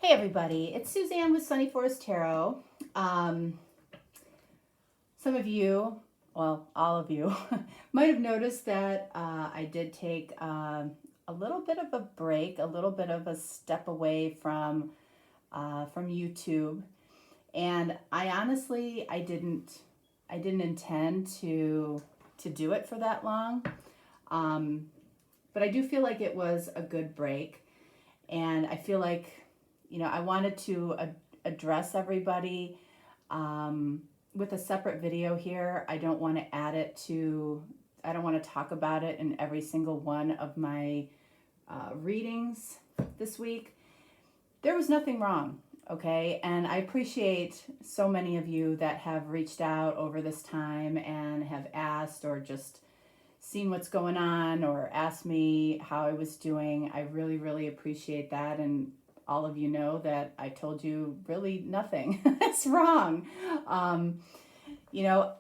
Hey everybody, it's Suzanne with Sunny Forest Tarot. Some of you, well, all of you, might have noticed that I did take a little bit of a break, a little bit of a step away from YouTube, and I honestly I didn't intend to do it for that long, um, but I do feel like it was a good break, and I feel like I wanted to address everybody with a separate video here. I don't want to add it to, I don't want to talk about it in every single one of my readings this week. There was nothing wrong, okay? And I appreciate so many of you that have reached out over this time and have asked or just seen what's going on or asked me how I was doing. I really, really appreciate that. And all of you know that I told you really nothing is wrong. Um, you know,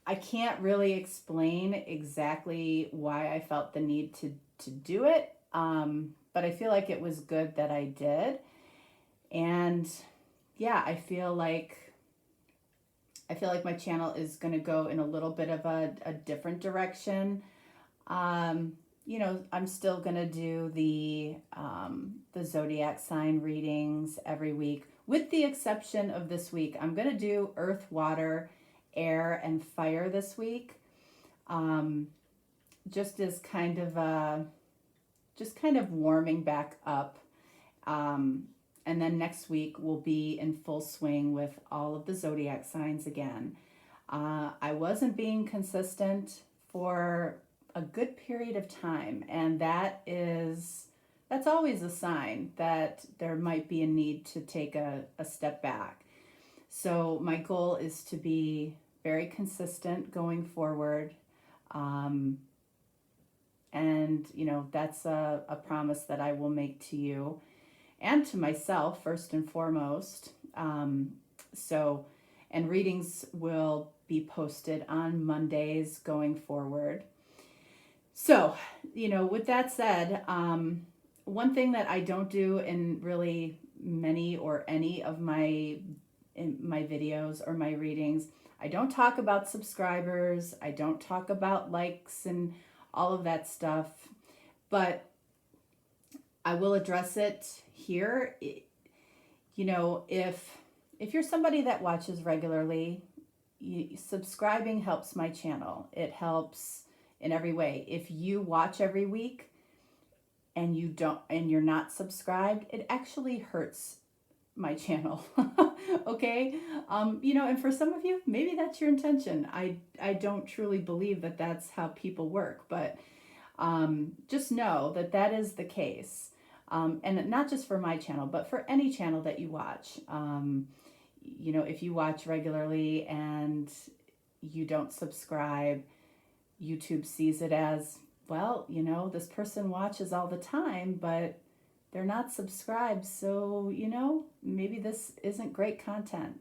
I can't really explain exactly why I felt the need to do it, but I feel like it was good that I did. And yeah, I feel like my channel is going to go in a little bit of a different direction. I'm still gonna do the zodiac sign readings every week, with the exception of this week. I'm gonna do earth, water, air, and fire this week, um, just as just kind of warming back up. And then next week we'll be in full swing with all of the zodiac signs again. I wasn't being consistent for a good period of time, and that's always a sign that there might be a need to take a step back. So my goal is to be very consistent going forward, um, and that's a promise that I will make to you and to myself first and foremost. So and readings will be posted on Mondays going forward. So, with that said, one thing that I don't do in really many or any of my videos or my readings, I don't talk about subscribers. I don't talk about likes and all of that stuff, but I will address it here. If you're somebody that watches regularly, subscribing helps my channel. It helps in every way. If you watch every week and you're not subscribed, it actually hurts my channel. Okay. And for some of you, maybe that's your intention. I don't truly believe that that's how people work, but just know that that is the case. And not just for my channel, but for any channel that you watch. If you watch regularly and you don't subscribe, YouTube sees it as, well, this person watches all the time, but they're not subscribed. So, maybe this isn't great content.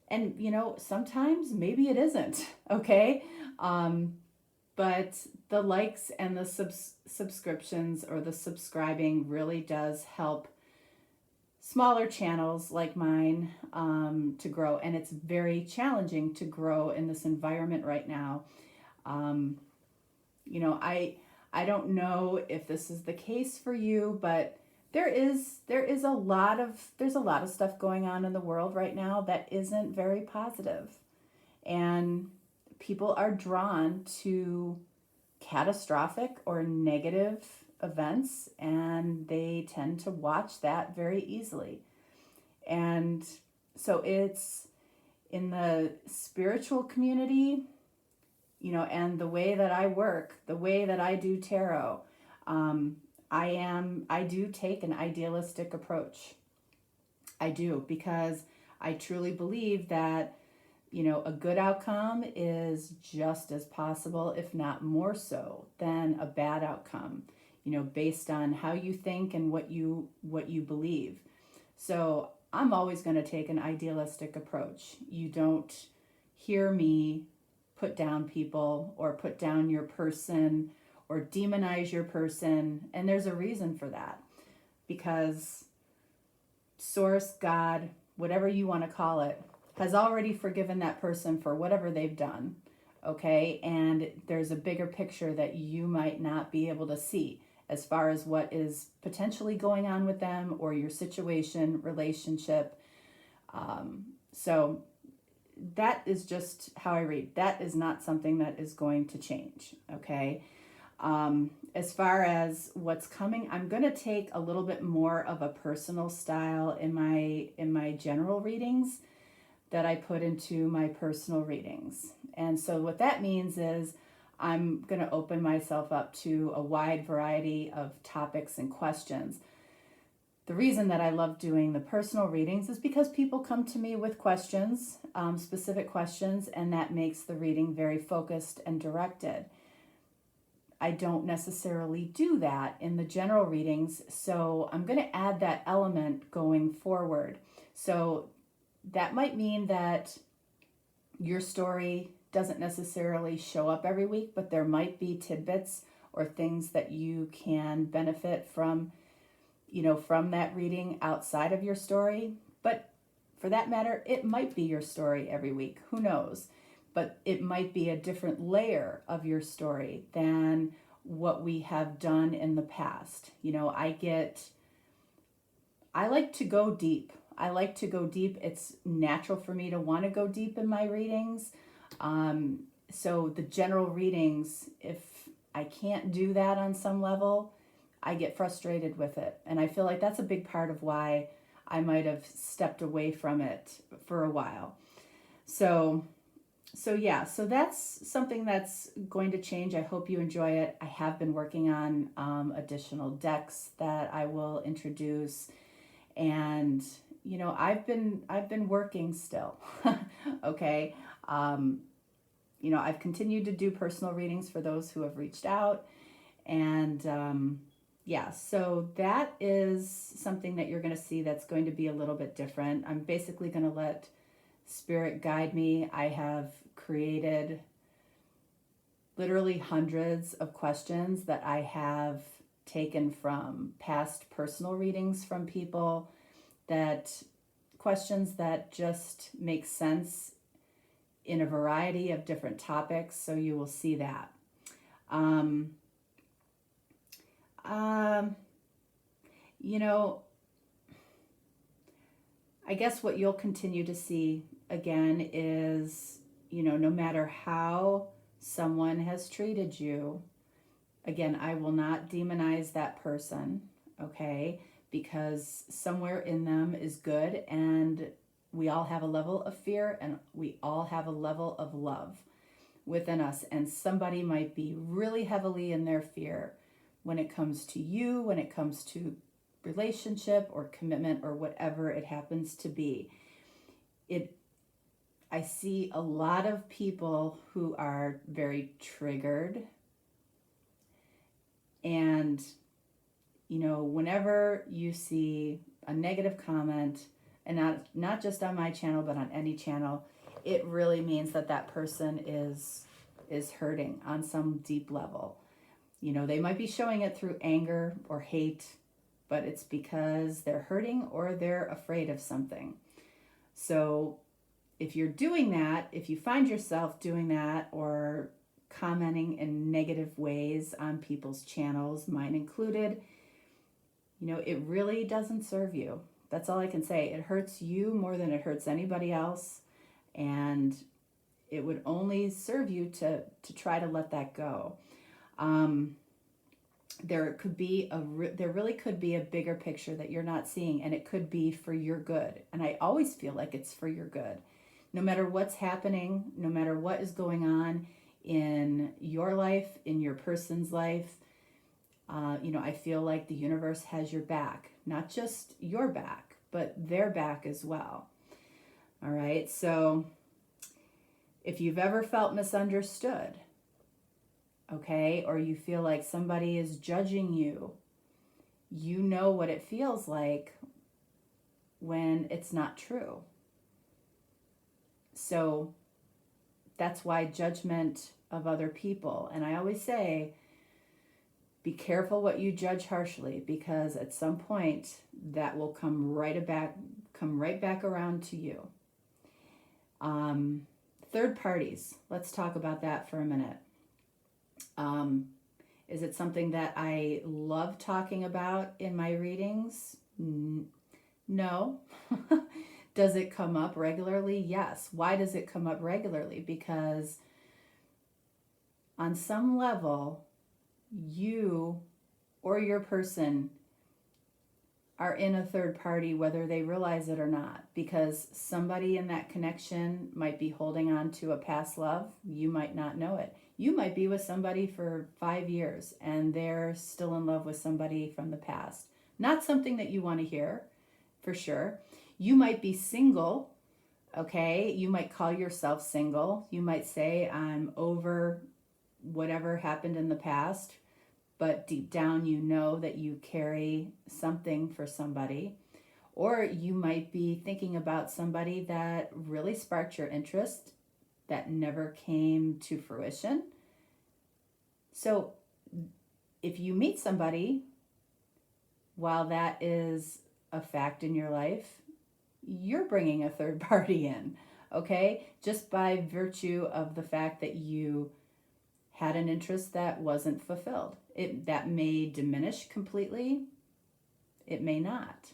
And, sometimes maybe it isn't, okay? But the likes and the subscriptions or the subscribing really does help smaller channels like mine to grow. And it's very challenging to grow in this environment right now. I don't know if this is the case for you, but there's a lot of stuff going on in the world right now that isn't very positive. And people are drawn to catastrophic or negative events, and they tend to watch that very easily. And so it's in the spiritual community, and the way that I work, the way that I do tarot, I do take an idealistic approach. I do, because I truly believe that a good outcome is just as possible, if not more so, than a bad outcome, based on how you think and what you believe. So I'm always going to take an idealistic approach. You don't hear me put down people or put down your person or demonize your person. And there's a reason for that, because source, God, whatever you want to call it, has already forgiven that person for whatever they've done. Okay, and there's a bigger picture that you might not be able to see as far as what is potentially going on with them or your situation, relationship. So that is just how I read. That is not something that is going to change. Okay. As far as what's coming, I'm going to take a little bit more of a personal style in my general readings that I put into my personal readings. And so what that means is I'm going to open myself up to a wide variety of topics and questions. The reason that I love doing the personal readings is because people come to me with questions, specific questions, and that makes the reading very focused and directed. I don't necessarily do that in the general readings, so I'm going to add that element going forward. So that might mean that your story doesn't necessarily show up every week, but there might be tidbits or things that you can benefit from, from that reading outside of your story. But for that matter, it might be your story every week. Who knows? But it might be a different layer of your story than what we have done in the past. I like to go deep. It's natural for me to want to go deep in my readings. So the general readings, if I can't do that on some level, I get frustrated with it. And I feel like that's a big part of why I might have stepped away from it for a while. So that's something that's going to change. I hope you enjoy it. I have been working on additional decks that I will introduce, and I've been working still. Okay. I've continued to do personal readings for those who have reached out, and so that is something that you're going to see that's going to be a little bit different. I'm basically going to let Spirit guide me. I have created literally hundreds of questions that I have taken from past personal readings from people, questions that just make sense in a variety of different topics. So you will see that. I guess what you'll continue to see again is, no matter how someone has treated you, again, I will not demonize that person, okay? Because somewhere in them is good, and we all have a level of fear, and we all have a level of love within us. And somebody might be really heavily in their fear when it comes to you, when it comes to relationship or commitment or whatever it happens to be. I see a lot of people who are very triggered, and whenever you see a negative comment, and not just on my channel but on any channel, it really means that person is hurting on some deep level. They might be showing it through anger or hate, but it's because they're hurting or they're afraid of something. So if you're doing that, if you find yourself doing that or commenting in negative ways on people's channels, mine included, it really doesn't serve you. That's all I can say. It hurts you more than it hurts anybody else, and it would only serve you to try to let that go. There really could be a bigger picture that you're not seeing, and it could be for your good. And I always feel like it's for your good. No matter what's happening, no matter what is going on in your life, in your person's life, I feel like the universe has your back. Not just your back, but their back as well. All right, so if you've ever felt misunderstood, okay, or you feel like somebody is judging you, you know what it feels like when it's not true. So that's why judgment of other people, and I always say, Be careful what you judge harshly, because at some point that will come right back around to you. Third parties. Let's talk about that for a minute. Is it something that I love talking about in my readings? No. Does it come up regularly? Yes. Why does it come up regularly? Because on some level, you or your person are in a third party, whether they realize it or not, because somebody in that connection might be holding on to a past love. You might not know it. You might be with somebody for 5 years and they're still in love with somebody from the past. Not something that you want to hear, for sure. You might be single, okay? You might call yourself single. You might say, I'm over whatever happened in the past, but deep down you know that you carry something for somebody. Or you might be thinking about somebody that really sparked your interest that never came to fruition. So if you meet somebody while that is a fact in your life, you're bringing a third party in, okay? Just by virtue of the fact that you had an interest that wasn't fulfilled. That may diminish completely. It may not.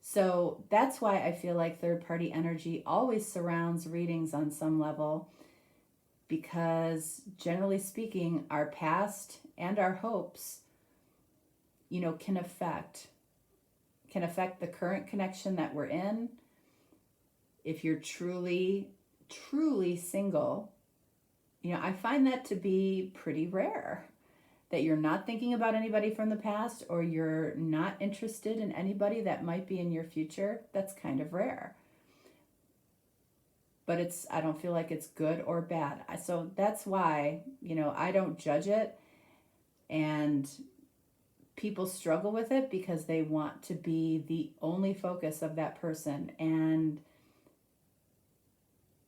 So that's why I feel like third party energy always surrounds readings on some level, because generally speaking, our past and our hopes, can affect the current connection that we're in. If you're truly single, I find that to be pretty rare, that you're not thinking about anybody from the past, or you're not interested in anybody that might be in your future. That's kind of rare. But I don't feel like it's good or bad. So that's why, I don't judge it. And people struggle with it because they want to be the only focus of that person. And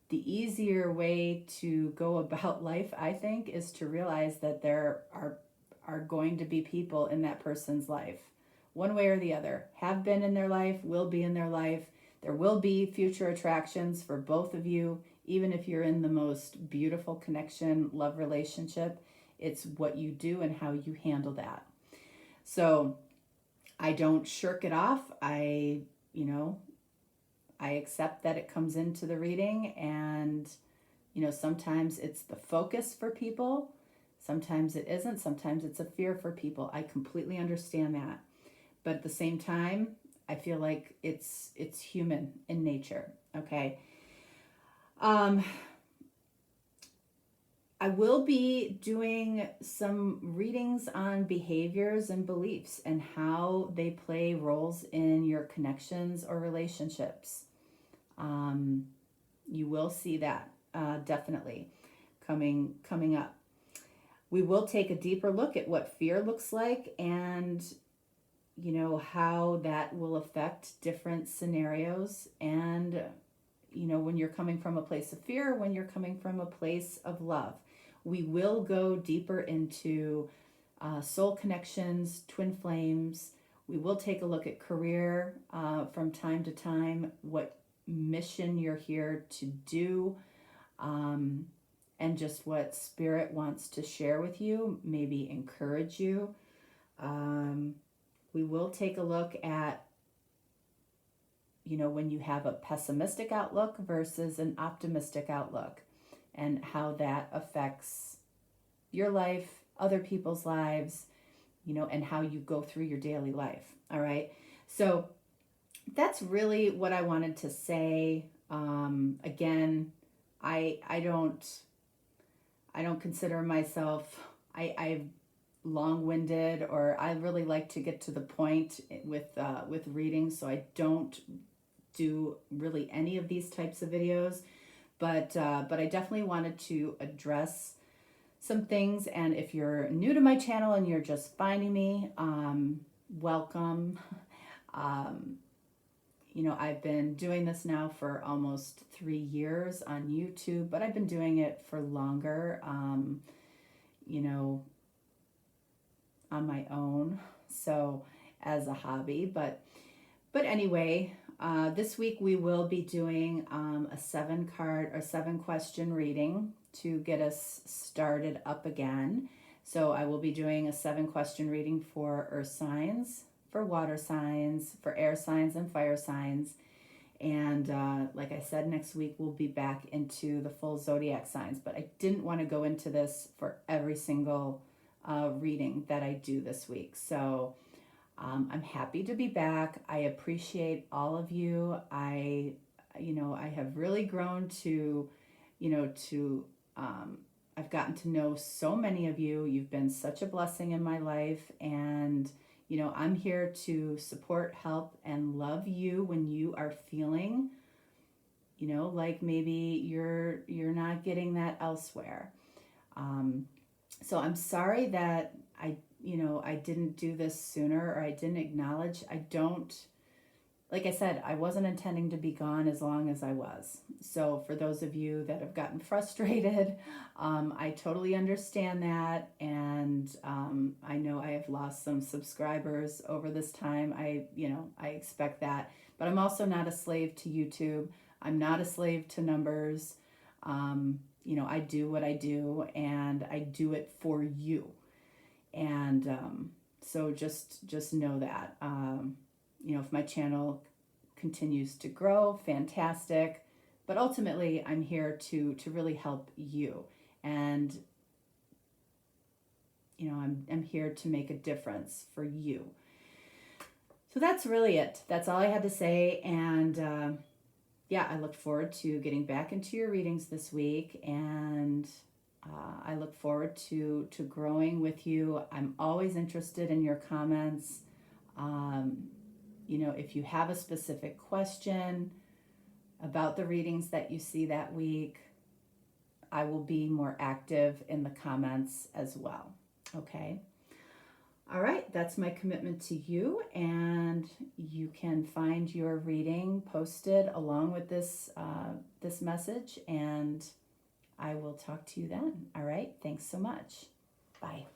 the easier way to go about life, I think, is to realize that there are going to be people in that person's life, one way or the other, have been in their life, will be in their life. There will be future attractions for both of you, even if you're in the most beautiful connection, love relationship. It's what you do and how you handle that. So I don't shirk it off. I accept that it comes into the reading, and, sometimes it's the focus for people. Sometimes it isn't. Sometimes it's a fear for people. I completely understand that. But at the same time, I feel like it's human in nature, okay? I will be doing some readings on behaviors and beliefs and how they play roles in your connections or relationships. You will see that definitely coming up. We will take a deeper look at what fear looks like, and how that will affect different scenarios, and when you're coming from a place of fear, when you're coming from a place of love. We will go deeper into soul connections, twin flames. We will take a look at career from time to time, what mission you're here to do, and just what spirit wants to share with you, maybe encourage you. We will take a look at, when you have a pessimistic outlook versus an optimistic outlook, and how that affects your life, other people's lives, and how you go through your daily life. All right. So that's really what I wanted to say. Again, I don't consider myself, I'm long-winded, or I really like to get to the point with readings, so I don't do really any of these types of videos. But I definitely wanted to address some things. And if you're new to my channel and you're just finding me, welcome. I've been doing this now for almost 3 years on YouTube, but I've been doing it for longer. on my own, so as a hobby. But anyway, this week we will be doing a 7-question reading to get us started up again. So I will be doing a 7-question reading for earth signs, for water signs, for air signs, and fire signs. And like I said, next week we'll be back into the full zodiac signs. But I didn't want to go into this for every single reading that I do this week. So I'm happy to be back. I appreciate all of you. I have really grown to, I've gotten to know so many of you. You've been such a blessing in my life, and I'm here to support, help, and love you when you are feeling, like maybe you're not getting that elsewhere. So I'm sorry that I didn't do this sooner, or I didn't acknowledge. Like I said, I wasn't intending to be gone as long as I was. So for those of you that have gotten frustrated, I totally understand that. And I know I have lost some subscribers over this time. I expect that. But I'm also not a slave to YouTube. I'm not a slave to numbers. I do what I do, and I do it for you. And so just know that, if my channel continues to grow, fantastic. But ultimately, I'm here to really help you. And, I'm here to make a difference for you. So that's really it. That's all I had to say. And I look forward to getting back into your readings this week. And I look forward to growing with you. I'm always interested in your comments. If you have a specific question about the readings that you see that week, I will be more active in the comments as well. Okay. All right. That's my commitment to you. And you can find your reading posted along with this message. And I will talk to you then. All right. Thanks so much. Bye.